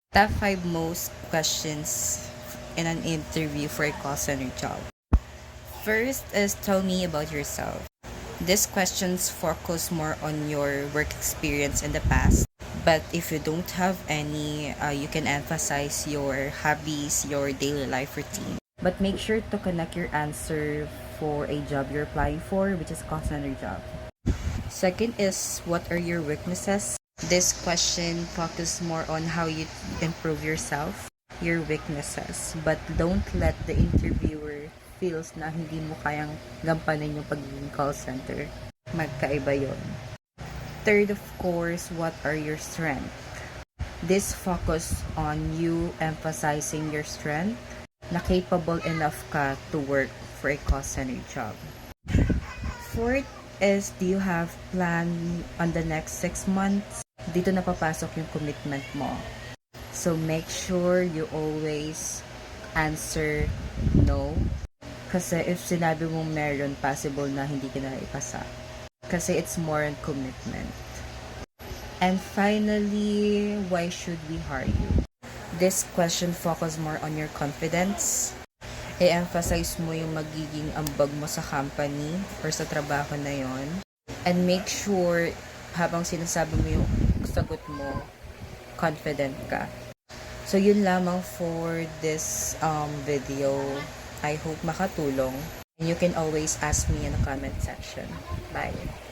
Top 5 most questions in an interview for a call center job. First is tell me about yourself. These questions focus more on your work experience in the past. But if you don't have any, you can emphasize your hobbies, your daily life routine. But make sure to connect your answer for a job you're applying for, which is call center job. Second is what are your weaknesses? This question focus more on how you improve yourself, your weaknesses, but don't let the interviewer feels na hindi mo kayang gampanan yung pagiging call center. Magkaiba yon. Third, of course, what are your strengths? This focus on you emphasizing your strength na capable enough ka to work for a call center job. Fourth is, do you have plan on the next 6 months? Dito na papasok yung commitment mo. So make sure you always answer no. Kasi if sinabi mong meron, possible na hindi ka na ipasa. Kasi it's more on commitment. And finally, why should we hire you? This question focus more on your confidence. I-emphasize mo yung magiging ambag mo sa company or sa trabaho na yon. And make sure habang sinasabi mo yung sagot mo, confident ka. So yun lamang for this video. I hope makatulong. And you can always ask me in the comment section. Bye!